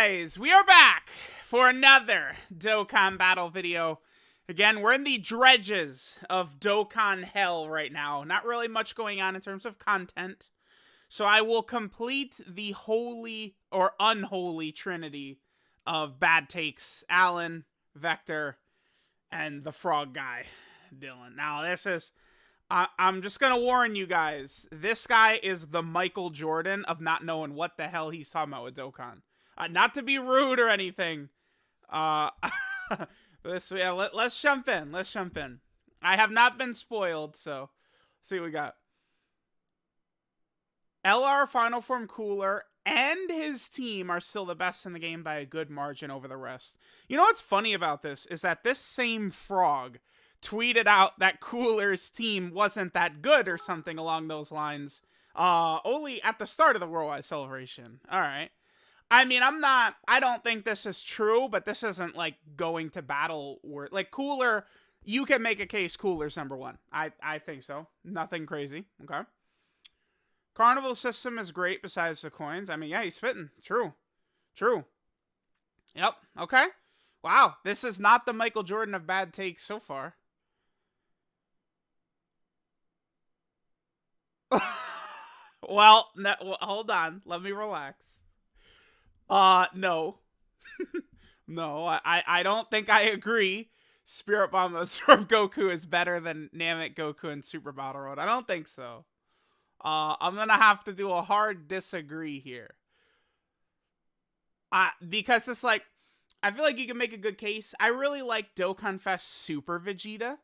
guys, we are back for another Dokkan battle video. Again, we're in the dredges of Dokkan hell right now. Not really much going on in terms of content. So I will complete the holy or unholy trinity of bad takes. Alan, Vector, and the frog guy, Dylan. Now this is... I'm just going to warn you guys. This guy is the Michael Jordan of not knowing what the hell he's talking about with Dokkan. Not to be rude or anything. Let's jump in. Let's jump in. I have not been spoiled, so see what we got. LR Final Form Cooler and his team are still the best in the game by a good margin over the rest. You know what's funny about this is that this same frog tweeted out that Cooler's team wasn't that good or something along those lines. Only at the start of the Worldwide Celebration. Alright. I mean, I don't think this is true, but this isn't like going to battle or like Cooler. You can make a case Cooler's #1. I think so. Nothing crazy. Okay. Carnival system is great besides the coins. I mean, yeah, he's fitting. True. Yep. Okay. Wow. This is not the Michael Jordan of bad takes so far. Well, no, hold on. Let me relax. No. No, I don't think I agree. Spirit Bomb Absorb Goku is better than Namek Goku in Super Battle Road. I don't think so. I'm gonna have to do a hard disagree here. Because it's like, I feel like you can make a good case. I really like Dokkan Fest Super Vegeta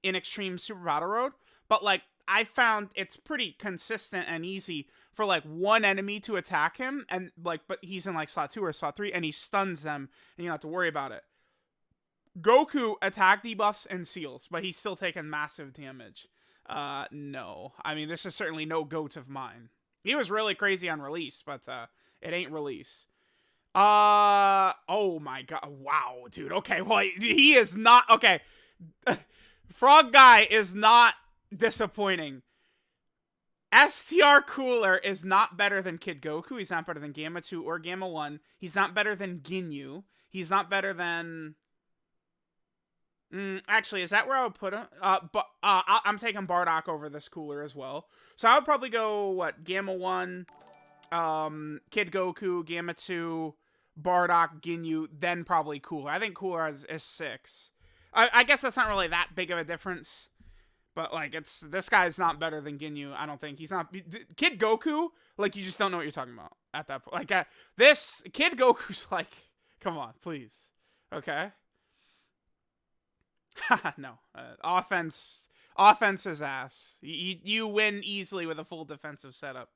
in Extreme Super Battle Road, but like, I found it's pretty consistent and easy for like one enemy to attack him and like, but he's in like slot 2 or slot 3 and he stuns them and you don't have to worry about it. Goku attack debuffs and seals, but he's still taking massive damage. No. I mean, this is certainly no goat of mine. He was really crazy on release, but it ain't release. Oh my god. Wow, dude. Okay, well, he is not, okay. Frog guy is not disappointing. STR Cooler is not better than Kid Goku. He's not better than Gamma 2 or Gamma 1. He's not better than Ginyu. He's not better than... actually, is that where I would put him? I'm taking Bardock over this Cooler as well. So I would probably go, what, Gamma 1, Kid Goku, Gamma 2, Bardock, Ginyu, then probably Cooler. I think Cooler is 6. I guess that's not really that big of a difference. But, like, this guy's not better than Ginyu, I don't think. He's not... Kid Goku, like, you just don't know what you're talking about at that point. Like, this... Kid Goku's like... Come on, please. Okay? No. Offense is ass. You win easily with a full defensive setup.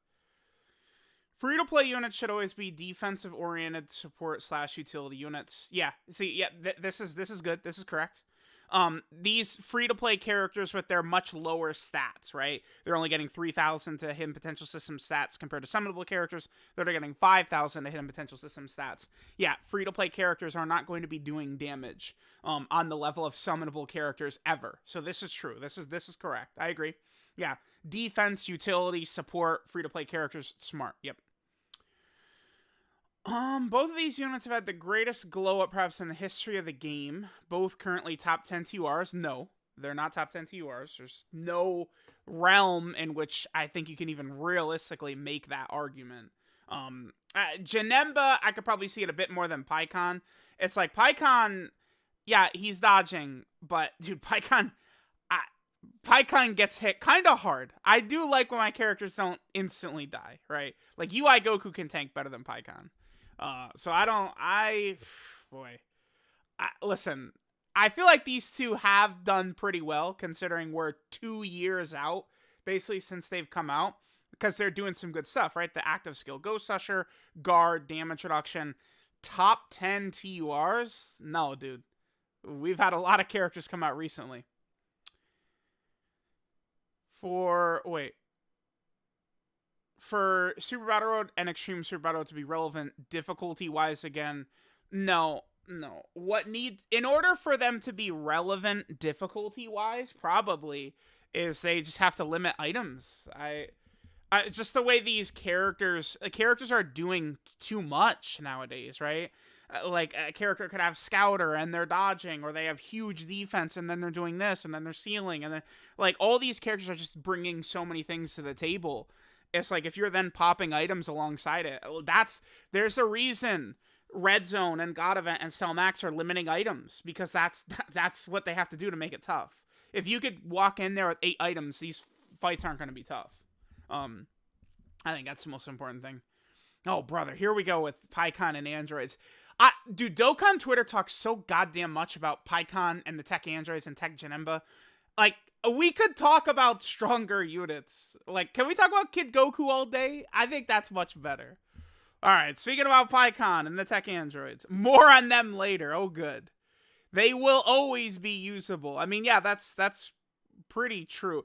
Free-to-play units should always be defensive-oriented support / utility units. Yeah, see, yeah, this is good. This is correct. These free-to-play characters with their much lower stats, right? They're only getting 3,000 to hit potential system stats compared to summonable characters that are getting 5,000 to hit potential system stats. Yeah, free-to-play characters are not going to be doing damage on the level of summonable characters ever. So this is true. This is correct. I agree. Yeah, defense, utility, support, free-to-play characters, smart. Yep. Both of these units have had the greatest glow up perhaps in the history of the game. Both currently top 10 TURs. No, they're not top 10 TURs. There's no realm in which I think you can even realistically make that argument. Janemba, I could probably see it a bit more than Pycon. It's like Pycon, yeah, he's dodging, but dude, Pycon gets hit kind of hard. I do like when my characters don't instantly die, right? Like UI Goku can tank better than Pycon. Listen, I feel like these two have done pretty well considering we're 2 years out, basically, since they've come out, because they're doing some good stuff, right? The active skill Ghost Usher, Guard, Damage Reduction, top 10 TURs? No, dude. We've had a lot of characters come out recently. For Super Battle Road and Extreme Super Battle Road to be relevant difficulty-wise again, no. In order for them to be relevant difficulty-wise, probably, is they just have to limit items. Just the way these characters are doing too much nowadays, right? Like a character could have scouter and they're dodging, or they have huge defense and then they're doing this and then they're sealing, and then like all these characters are just bringing so many things to the table. It's like if you're then popping items alongside it, there's a reason Red Zone and God Event and Cell Max are limiting items, because that's what they have to do to make it tough. If you could walk in there with 8 items, these fights aren't going to be tough. I think that's the most important thing. Oh, brother, here we go with PyCon and androids. Dude, Dokkan Twitter talks so goddamn much about PyCon and the tech androids and tech Janemba. Like, we could talk about stronger units. Like, can we talk about Kid Goku all day? I think that's much better. Alright, speaking about PyCon and the tech androids. More on them later. Oh, good. They will always be usable. I mean, yeah, that's pretty true.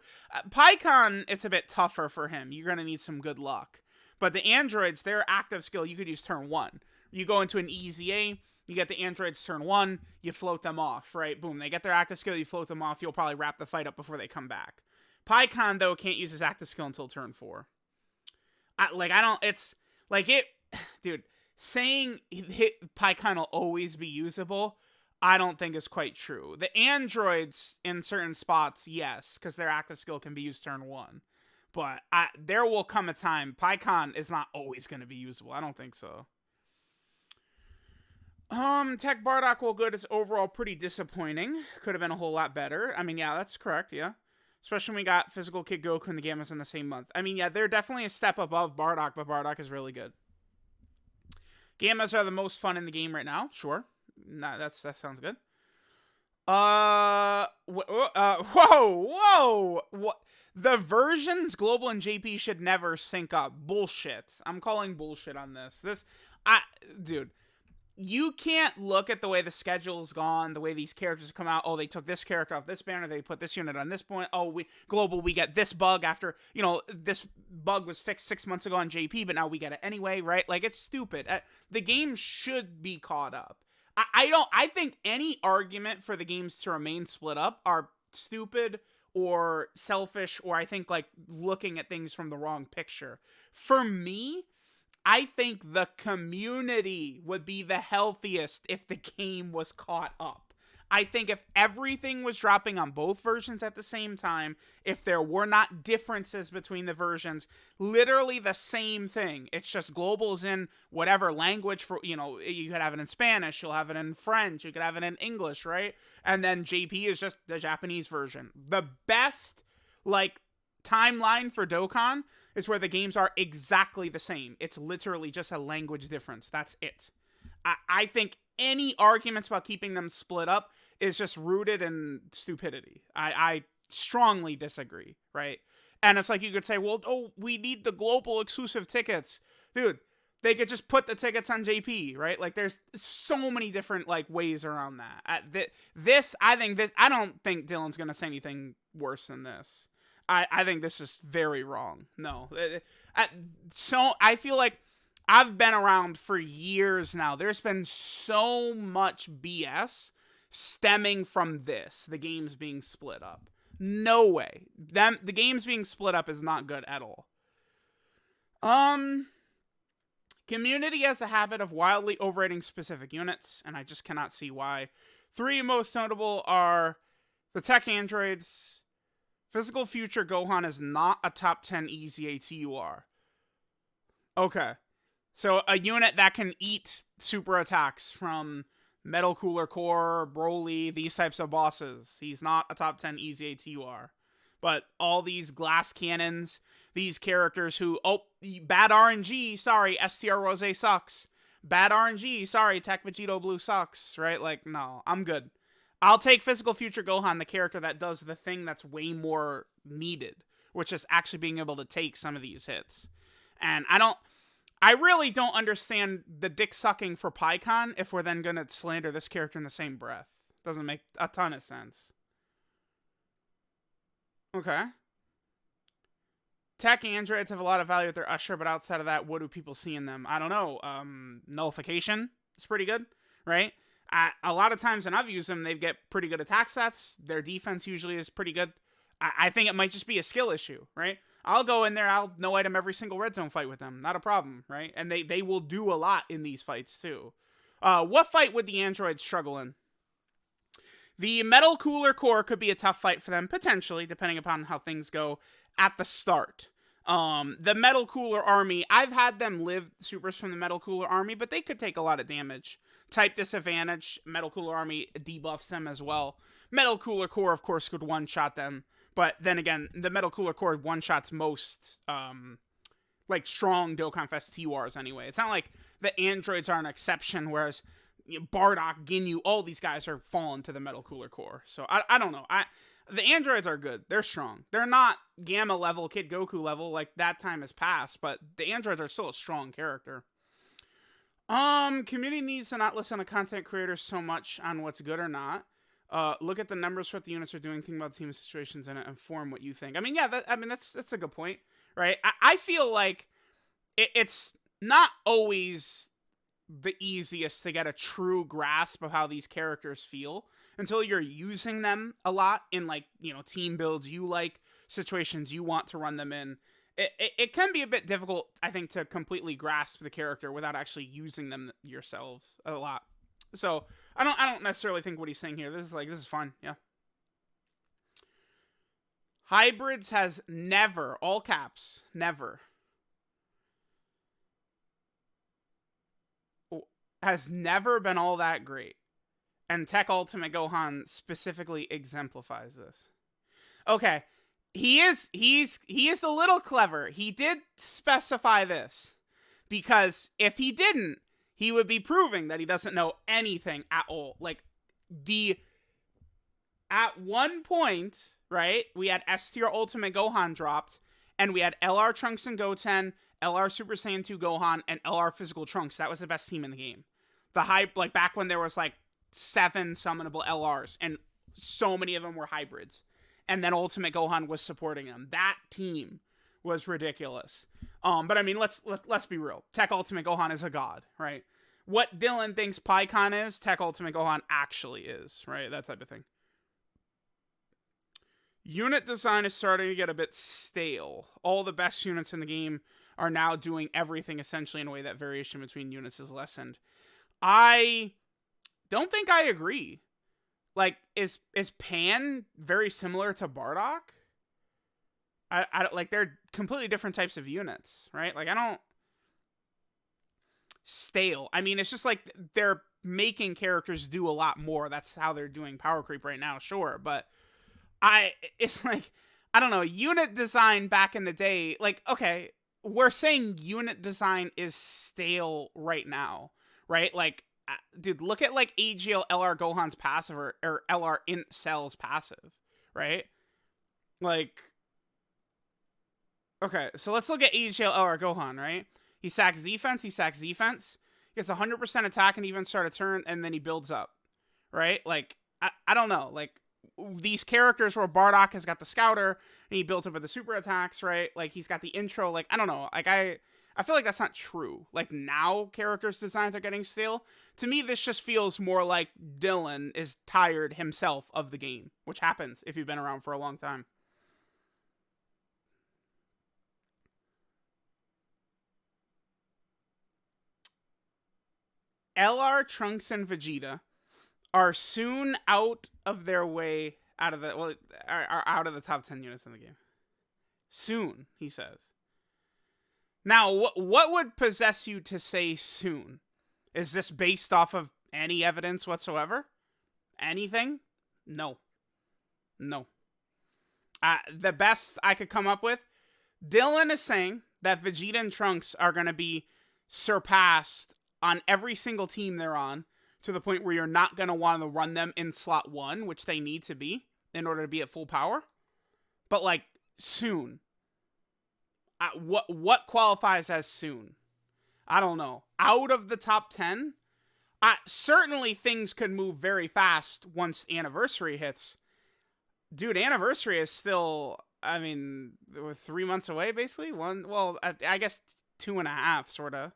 PyCon, it's a bit tougher for him. You're going to need some good luck. But the androids, their active skill, you could use turn 1. You go into an EZA, you get the androids turn 1, you float them off, right? Boom, they get their active skill, you float them off, you'll probably wrap the fight up before they come back. PyCon, though, can't use his active skill until turn 4. Dude, saying PyCon will always be usable, I don't think is quite true. The androids, in certain spots, yes, because their active skill can be used turn 1. But there will come a time, PyCon is not always going to be usable. I don't think so. Tech Bardock, while good, is overall pretty disappointing. Could have been a whole lot better. I mean, yeah, that's correct, yeah. Especially when we got Physical Kid Goku and the Gammas in the same month. I mean, yeah, they're definitely a step above Bardock, but Bardock is really good. Gammas are the most fun in the game right now, sure. Nah, that sounds good. Whoa! What? The versions, Global and JP, should never sync up. Bullshit. I'm calling bullshit on this. Dude, you can't look at the way the schedule's gone, the way these characters come out. Oh, they took this character off this banner, they put this unit on this point. Oh, Global, we get this bug after, this bug was fixed 6 months ago on JP, but now we get it anyway, right? Like, it's stupid. The game should be caught up. I think any argument for the games to remain split up are stupid or selfish, or I think like looking at things from the wrong picture. For me, I think the community would be the healthiest if the game was caught up. I think if everything was dropping on both versions at the same time, if there were not differences between the versions, literally the same thing. It's just Global's in whatever language for, you could have it in Spanish, you'll have it in French, you could have it in English, right? And then JP is just the Japanese version. The best, timeline for Dokkan is where the games are exactly the same. It's literally just a language difference. That's it. I think any arguments about keeping them split up is just rooted in stupidity. I strongly disagree, right? And it's like you could say, well, we need the Global exclusive tickets. Dude, they could just put the tickets on JP, right? Like, there's so many different, ways around that. I don't think Dylan's going to say anything worse than this. I think this is very wrong. No. So I feel like I've been around for years now. There's been so much BS stemming from this, the games being split up. No way. The games being split up is not good at all. Community has a habit of wildly overrating specific units, and I just cannot see why. 3 most notable are the tech androids. Physical Future Gohan is not a top 10 easy ATUR. Okay. So a unit that can eat super attacks from Metal Cooler Core, Broly, these types of bosses. He's not a top 10 easy ATUR. But all these glass cannons, these characters who, bad RNG, sorry, STR Rose sucks. Bad RNG, sorry, Tech Vegito Blue sucks, right? No, I'm good. I'll take Physical Future Gohan, the character that does the thing that's way more needed, which is actually being able to take some of these hits. And I really don't understand the dick sucking for PyCon if we're then going to slander this character in the same breath. Doesn't make a ton of sense. Okay. Tech androids have a lot of value with their Usher, but outside of that, what do people see in them? I don't know. Nullification is pretty good, right? A lot of times when I've used them, they get pretty good attack stats. Their defense usually is pretty good. I think it might just be a skill issue, right? I'll go in there. I'll no item every single red zone fight with them. Not a problem, right? And they will do a lot in these fights too. What fight would the androids struggle in? The Metal Cooler Core could be a tough fight for them, potentially, depending upon how things go at the start. The Metal Cooler Army, I've had them live supers from the Metal Cooler Army, but they could take a lot of damage. Type disadvantage, Metal Cooler Army debuffs them as well. Metal Cooler Core, of course, could one-shot them. But then again, the Metal Cooler Core one-shots most, like, strong Dokkan Fest T-Wars anyway. It's not like the androids are an exception, whereas Bardock, Ginyu, all these guys are falling to the Metal Cooler Core. So I don't know. The androids are good. They're strong. They're not Gamma level, Kid Goku level, like that time has passed, but the androids are still a strong character. Community needs to not listen to content creators so much on what's good or not. Look at the numbers for what the units are doing, think about the team situations in it, and form what you think. I mean, yeah, that's a good point, right? I feel like it's not always the easiest to get a true grasp of how these characters feel until you're using them a lot in, like, you know, team builds you like, situations you want to run them in. It can be a bit difficult, I think, to completely grasp the character without actually using them yourselves a lot. So I don't necessarily think what he's saying here. This is fun, yeah. Hybrids has never, all caps, never, has never been all that great. And Tech Ultimate Gohan specifically exemplifies this. Okay, he's a little clever. He did specify this, because if he didn't, he would be proving that he doesn't know anything at all. Like, at one point, right, we had S tier Ultimate Gohan dropped, and we had LR Trunks and Goten, LR Super Saiyan 2 Gohan, and LR Physical Trunks. That was the best team in the game. The hype, like, back when there was, like, 7 summonable LRs, and so many of them were hybrids. And then Ultimate Gohan was supporting them. That team was ridiculous. But I mean, let's be real. Tech Ultimate Gohan is a god, right? What Dylan thinks PyCon is, Tech Ultimate Gohan actually is, right? That type of thing. Unit design is starting to get a bit stale. All the best units in the game are now doing everything essentially in a way that variation between units is lessened. I don't think I agree. Like, is Pan very similar to Bardock? I like, they're completely different types of units, right? Like, I don't... Stale. I mean, it's just like they're making characters do a lot more. That's how they're doing power creep right now, sure. But it's like, I don't know, unit design back in the day, like, okay, we're saying unit design is stale right now, right? Like, dude, look at, like, AGL LR Gohan's passive or LR Int Cell's passive, right? Like, okay, so let's look at AGL LR Gohan, right? He sacks defense, he gets 100% attack and even start a turn, and then he builds up, right? Like, I don't know, like, these characters where Bardock has got the Scouter, and he builds up with the super attacks, right? Like, he's got the intro, like, I don't know, like, I feel like that's not true. Like, now characters' designs are getting stale. To me, this just feels more like Dylan is tired himself of the game, which happens if you've been around for a long time. LR, Trunks, and Vegeta are soon out of their way, are out of the top 10 units in the game. Soon, he says. Now, what would possess you to say soon? Is this based off of any evidence whatsoever? Anything? No. No. The best I could come up with, Dylan is saying that Vegeta and Trunks are going to be surpassed on every single team they're on, to the point where you're not going to want to run them in slot 1, which they need to be in order to be at full power. But, like, soon. What qualifies as soon? I don't know. Out of the top 10? Certainly things could move very fast once Anniversary hits. Dude, Anniversary is still, I mean, we're 3 months away, basically. I guess 2.5, sort of.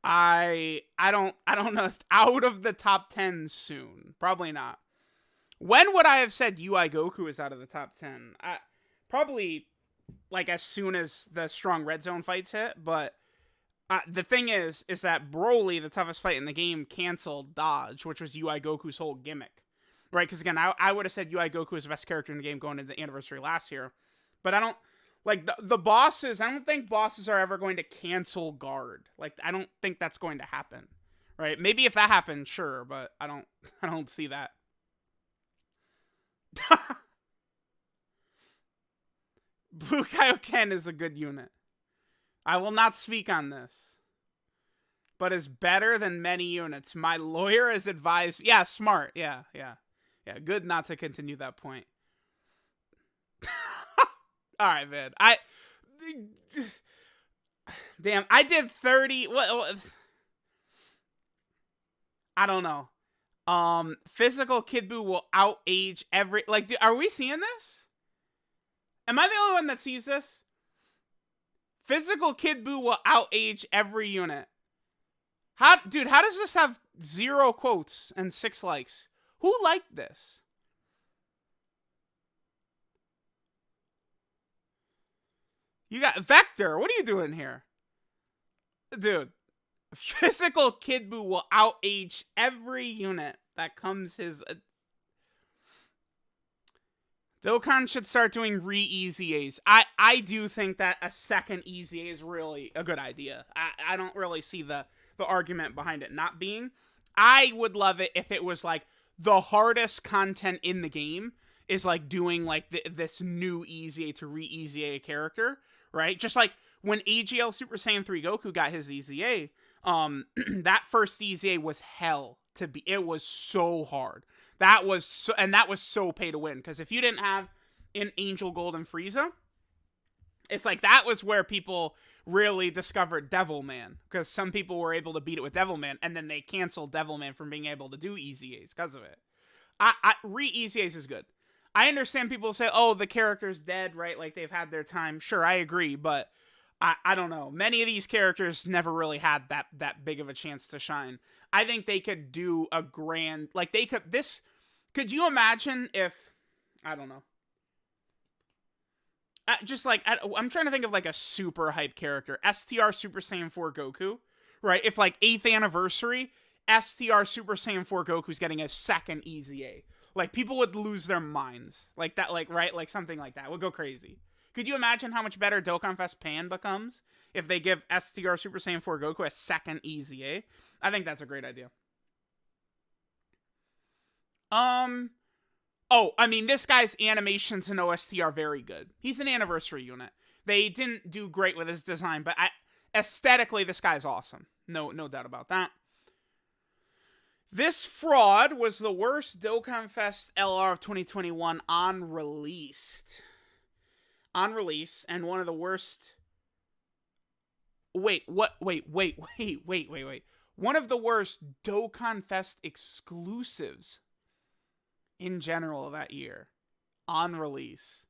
I don't know if out of the top 10 soon. Probably not. When would I have said UI Goku is out of the top 10? Probably like as soon as the strong red zone fights hit, but the thing is that Broly, the toughest fight in the game, canceled dodge, which was UI Goku's whole gimmick, right? Because again, I would have said UI Goku was the best character in the game going into the anniversary last year, but I don't like the bosses. I don't think bosses are ever going to cancel guard. Like I don't think that's going to happen, right? Maybe if that happens, sure, but I don't see that. Blue Kaioken is a good unit. I will not speak on this, but is better than many units. My lawyer has advised. Yeah, smart. Yeah. Good not to continue that point. All right, man. Damn, I did 30. What? I don't know. Physical Kid Buu will outage every. Like, are we seeing this? Am I the only one that sees this? Physical Kid Buu will outage every unit. How does this have 0 quotes and 6 likes? Who liked this? You got Vector. What are you doing here? Dude, Physical Kid Buu will outage every unit that comes his... Dokkan should start doing re-EZAs. I do think that a second EZA is really a good idea. I don't really see the argument behind it not being. I would love it if it was like the hardest content in the game is like doing like this new EZA to re-EZA a character, right? Just like when AGL Super Saiyan 3 Goku got his EZA, that first EZA was hell to be. It was so hard. That was so pay to win, because if you didn't have an Angel Gold and Frieza, it's like that was where people really discovered Devilman, because some people were able to beat it with Devilman, and then they canceled Devilman from being able to do EZAs because of it. Re-EZAs is good. I understand people say, oh, the character's dead, right? Like they've had their time. Sure, I agree, but I don't know. Many of these characters never really had that big of a chance to shine. I think they could do a grand, like they could, could you imagine if, I don't know. Just like, I'm trying to think of like a super hype character. STR Super Saiyan 4 Goku, right? If like 8th anniversary, STR Super Saiyan 4 Goku's getting a second EZA. Like people would lose their minds. Like that, like, right? Like something like that would go crazy. Could you imagine how much better Dokkan Fest Pan becomes if they give STR Super Saiyan 4 Goku a second EZA? I think that's a great idea. Oh, I mean, this guy's animations in OST are very good. He's an anniversary unit. They didn't do great with his design, but aesthetically, this guy's awesome. No doubt about that. This fraud was the worst Dokkan Fest LR of 2021 on release, and one of the worst. Wait. One of the worst Dokkan Fest exclusives in general that year on release.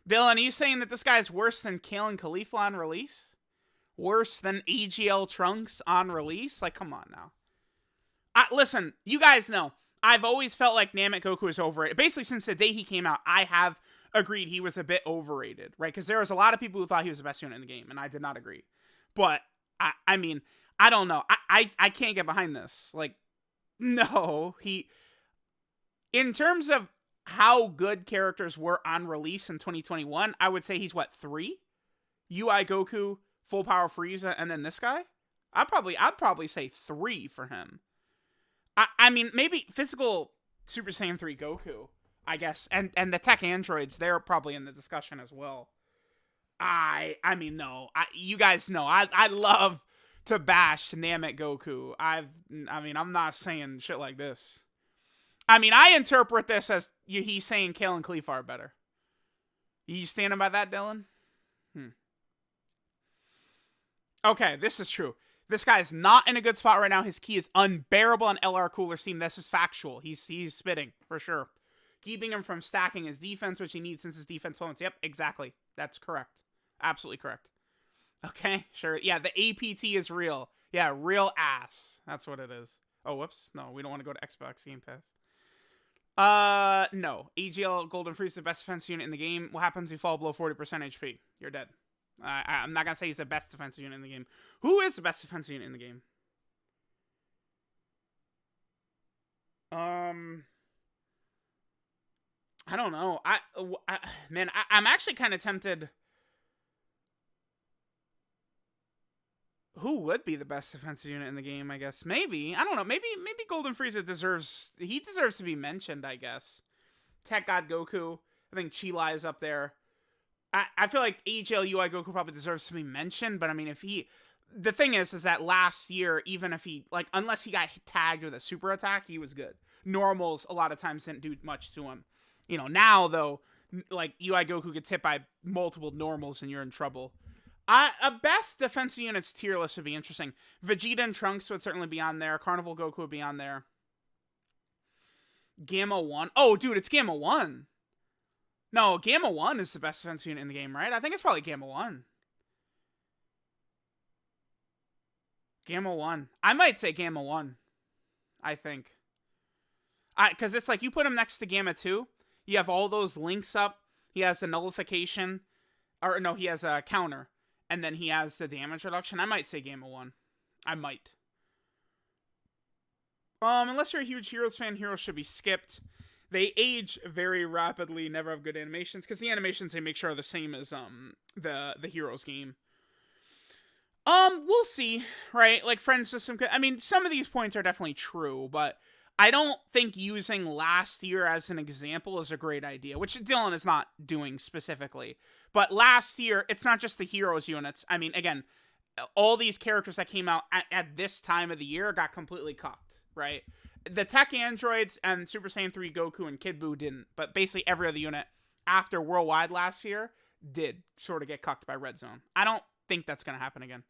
Dylan, are you saying that this guy's worse than Kale and Khalifa on release? Worse than AGL Trunks on release? Like, come on now. Listen, you guys know, I've always felt like Namek Goku is overrated. Basically, since the day he came out, I have agreed he was a bit overrated, right? Because there was a lot of people who thought he was the best unit in the game, and I did not agree. But, I mean, I don't know. I can't get behind this. Like, no, in terms of how good characters were on release in 2021, I would say he's, 3? UI Goku, Full Power Frieza, and then this guy? I'd probably say 3 for him. I mean, maybe Physical Super Saiyan 3 Goku, I guess, and the tech androids, they're probably in the discussion as well. I mean, no. You guys know, I love to bash Namek Goku. I'm not saying shit like this. I mean, I interpret this as he's saying Kale and Khalifa are better. You standing by that, Dylan? Okay, this is true. This guy's not in a good spot right now. His key is unbearable on LR Cooler Steam. This is factual. He's spitting, for sure. Keeping him from stacking his defense, which he needs since his defense moments. Yep, exactly. That's correct. Absolutely correct. Okay, sure. Yeah, the APT is real. Yeah, real ass. That's what it is. Oh, whoops. No, we don't want to go to Xbox Game Pass. No. EGL Golden Freeze is the best defense unit in the game. What happens if you fall below 40% HP? You're dead. I'm not gonna say he's the best defense unit in the game. Who is the best defense unit in the game? I don't know. I'm actually kind of tempted. Who would be the best defensive unit in the game? I guess maybe. I don't know. Maybe Golden Frieza deserves. He deserves to be mentioned. I guess. Tech God Goku. I think Chilai is up there. I feel like AGL UI Goku probably deserves to be mentioned, but I mean, if he, the thing is that last year, even if he, like, unless he got tagged with a super attack, he was good. Normals a lot of times didn't do much to him. You know, now though, like UI Goku gets hit by multiple normals and you're in trouble. A best defensive units tier list would be interesting. Vegeta and Trunks would certainly be on there. Carnival Goku would be on there. Gamma 1. Oh, dude, it's Gamma 1. No, Gamma 1 is the best defense unit in the game, right? I think it's probably Gamma 1. Gamma 1. I might say Gamma 1. I think. Because it's like you put him next to Gamma 2. You have all those links up. He has a nullification. Or no, he has a counter. And then he has the damage reduction. I might say Gamma 1. I might. Unless you're a huge Heroes fan, Heroes should be skipped. They age very rapidly, never have good animations, because the animations they make sure are the same as the Heroes game. We'll see, right? Like, friend system, I mean, some of these points are definitely true, but I don't think using last year as an example is a great idea, which Dylan is not doing specifically. But last year, it's not just the Heroes units. I mean, again, all these characters that came out at this time of the year got completely cocked, right? The tech androids and Super Saiyan 3 Goku and Kid Buu didn't, but basically every other unit after Worldwide last year did sort of get cucked by Red Zone. I don't think that's going to happen again.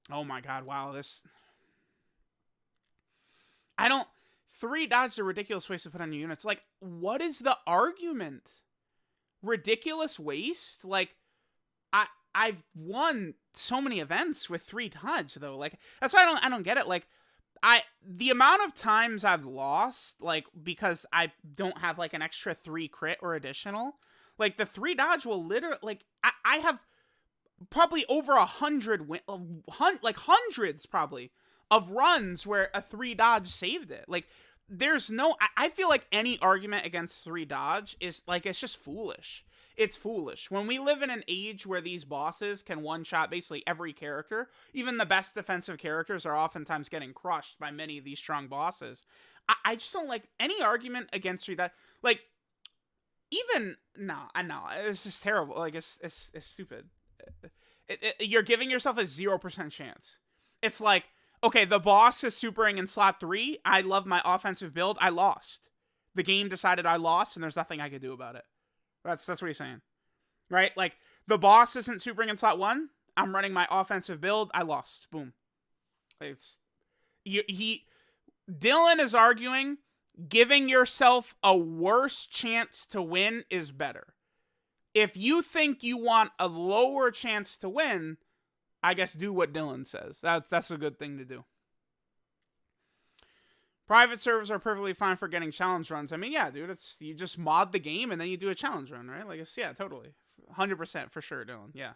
Oh my god, wow, this... I don't... 3 dodge is a ridiculous waste to put on your units. Like, what is the argument? Ridiculous waste? Like, I've won so many events with 3 dodge, though. Like, that's why I don't get it. Like, the amount of times I've lost, like, because I don't have, like, an extra 3 crit or additional, like, the 3 dodge will literally, like, I have probably over 100, like, hundreds, probably, of runs where a 3 dodge saved it. Like, there's no, I feel like any argument against 3 dodge is, like, it's just foolish. It's foolish. When we live in an age where these bosses can one-shot basically every character, even the best defensive characters are oftentimes getting crushed by many of these strong bosses. I just don't like any argument against 3 dodge. Like, even, no, I know, it's just terrible. Like, it's stupid. You're giving yourself a 0% chance. It's like, okay, the boss is supering in slot 3. I love my offensive build. I lost. The game decided I lost, and there's nothing I could do about it. That's what he's saying. Right? Like, the boss isn't supering in slot 1. I'm running my offensive build. I lost. Boom. Dylan is arguing giving yourself a worse chance to win is better. If you think you want a lower chance to win, I guess do what Dylan says. That's a good thing to do. Private servers are perfectly fine for getting challenge runs. I mean, yeah, dude, it's you just mod the game and then you do a challenge run, right? Like, yeah, totally. 100% for sure, Dylan. Yeah.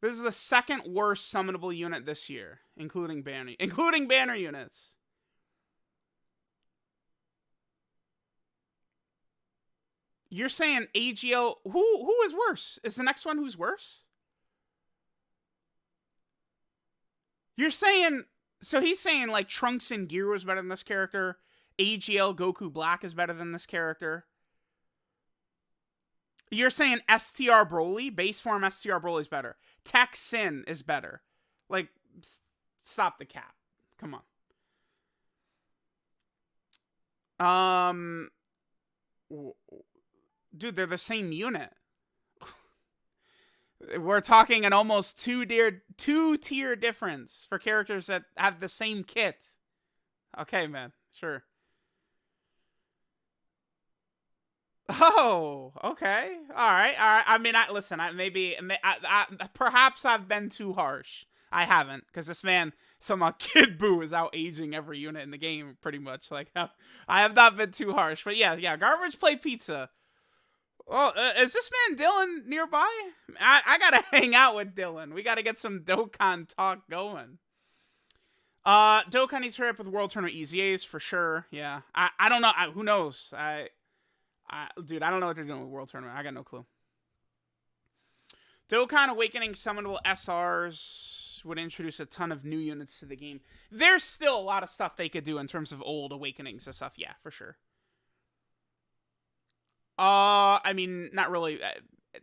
This is the second worst summonable unit this year, including banner units. You're saying AGL, who is worse? Is the next one who's worse? You're saying, so he's saying like Trunks and Gear was better than this character. AGL Goku Black is better than this character. You're saying STR Broly, base form STR Broly is better. Tech Sin is better. Like, stop the cap. Come on. Dude, they're the same unit. We're talking an almost two-tier difference for characters that have the same kit. Okay, man. Sure. Oh, okay. All right. I mean, listen, perhaps I've been too harsh. I haven't, because this man, somehow Kid Buu is out aging every unit in the game, pretty much. Like, I have not been too harsh. But yeah, Garbage Plate Pizza. Well, is this man Dylan nearby? I gotta hang out with Dylan. We gotta get some Dokkan talk going. Dokkan needs to hurry up with World Tournament EZAs for sure. Yeah, I don't know. Who knows? Dude, I don't know what they're doing with World Tournament. I got no clue. Dokkan Awakening summonable SRs would introduce a ton of new units to the game. There's still a lot of stuff they could do in terms of old Awakenings and stuff. Yeah, for sure. I mean, not really.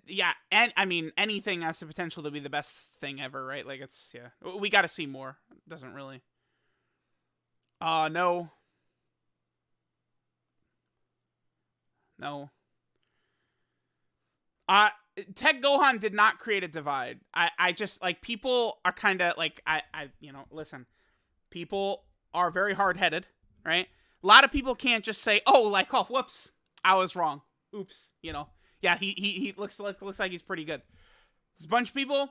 Yeah, and I mean, anything has the potential to be the best thing ever, right? Like, it's, yeah. We gotta see more. Doesn't really. No. No. Tech Gohan did not create a divide. I just, like, people are kind of, like, you know, listen. People are very hard-headed, right? A lot of people can't just say, oh, like, oh, whoops, I was wrong. Oops, you know. Yeah, he looks like he's pretty good. There's a bunch of people,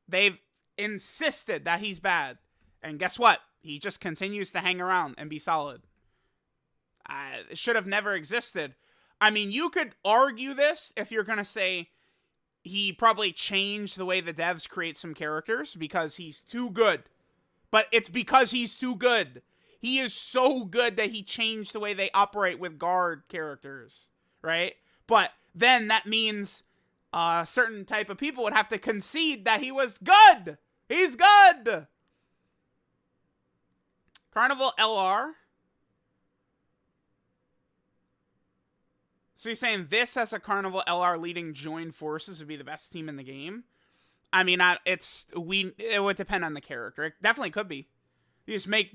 they've insisted that he's bad. And guess what? He just continues to hang around and be solid. It should have never existed. I mean, you could argue this if you're going to say he probably changed the way the devs create some characters because he's too good. But it's because he's too good. He is so good that he changed the way they operate with guard characters, right? But then that means a certain type of people would have to concede that he was good. He's good. Carnival LR. So you're saying this as a Carnival LR leading joined forces would be the best team in the game? I mean, it would depend on the character. It definitely could be. You just make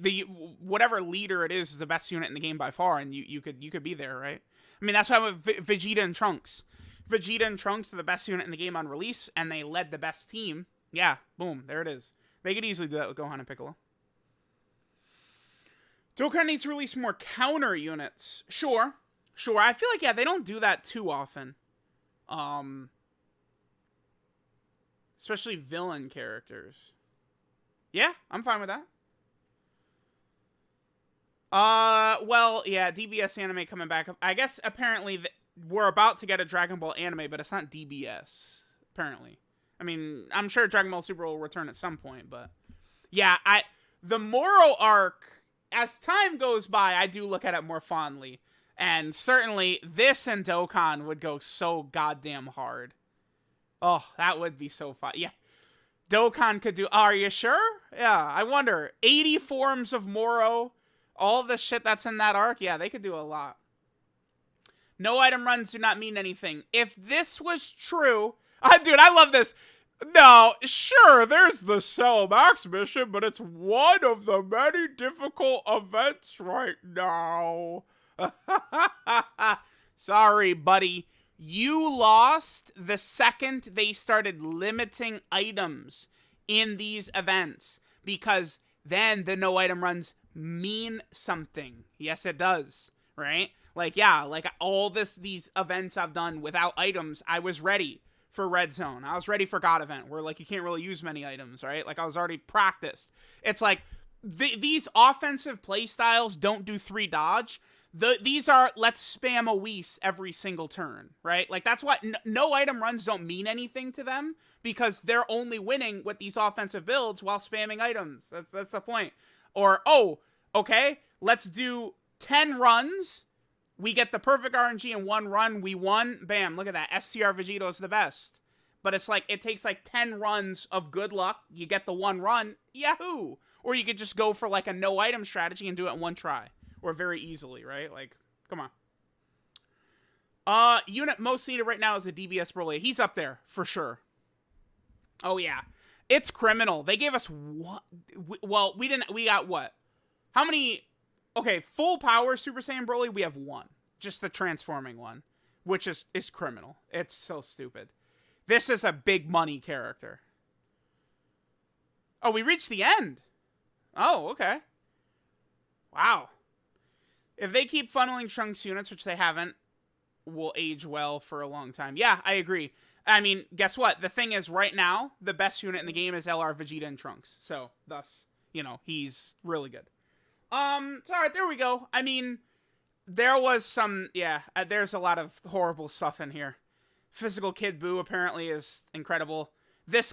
whatever leader it is the best unit in the game by far, and you could be there, right? I mean, that's why with Vegeta and Trunks. Vegeta and Trunks are the best unit in the game on release, and they led the best team. Yeah, boom, there it is. They could easily do that with Gohan and Piccolo. Dokkan needs to release more counter units. Sure. I feel like, yeah, they don't do that too often. Especially villain characters. Yeah, I'm fine with that. Well, yeah, DBS anime coming back. I guess apparently we're about to get a Dragon Ball anime, but it's not DBS, apparently. I mean, I'm sure Dragon Ball Super will return at some point, but yeah, the Moro arc, as time goes by, I do look at it more fondly. And certainly, this and Dokkan would go so goddamn hard. Oh, that would be so fun. Yeah. Dokkan could do... Are you sure? Yeah, I wonder. 80 forms of Moro. All the shit that's in that arc. Yeah, they could do a lot. No item runs do not mean anything. If this was true... dude, I love this. No, sure, there's the Cell Max mission, but it's one of the many difficult events right now. Sorry, buddy. You lost the second they started limiting items in these events, because then the no item runs mean something. Yes, it does, right? Like, yeah, like all these events I've done without items, I was ready for Red Zone. I was ready for God Event, where like you can't really use many items, right? Like I was already practiced. It's like these offensive play styles don't do 3 dodge. These are, let's spam a Whis every single turn, right? Like, that's why no item runs don't mean anything to them, because they're only winning with these offensive builds while spamming items. That's the point. Or, oh, okay, let's do 10 runs. We get the perfect RNG in 1 run. We won. Bam, look at that. STR Vegito's the best. But it's like, it takes like 10 runs of good luck. You get the 1 run. Yahoo! Or you could just go for like a no item strategy and do it in 1 try. Or very easily, right? Like, come on. Unit most needed right now is a DBS Broly. He's up there, for sure. Oh, yeah. It's criminal. They gave us what? Well, we got what? How many? Okay, full power Super Saiyan Broly, we have 1. Just the transforming one. Which is criminal. It's so stupid. This is a big money character. Oh, we reached the end. Oh, okay. Wow. If they keep funneling Trunks units, which they haven't, will age well for a long time. Yeah, I agree. I mean, guess what? The thing is, right now, the best unit in the game is LR Vegeta and Trunks. So, thus, you know, he's really good. So, alright, there we go. I mean, there was some, yeah, there's a lot of horrible stuff in here. Physical Kid Buu apparently is incredible. This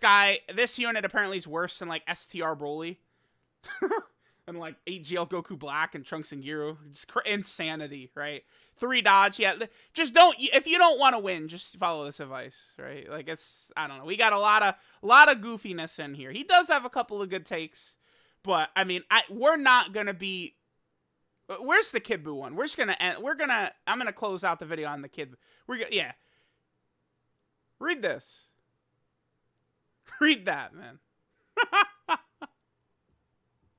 unit apparently is worse than, like, STR Broly. And, like, 8GL Goku Black and Trunks and Giru. It's insanity, right? 3 dodge, yeah. Just don't, if you don't want to win, just follow this advice, right? Like, it's, I don't know. We got a lot of goofiness in here. He does have a couple of good takes, but, I mean, we're not going to be, where's the Kid Buu one? We're just going to end, I'm going to close out the video on the Kid. Yeah. Read this. Read that, man.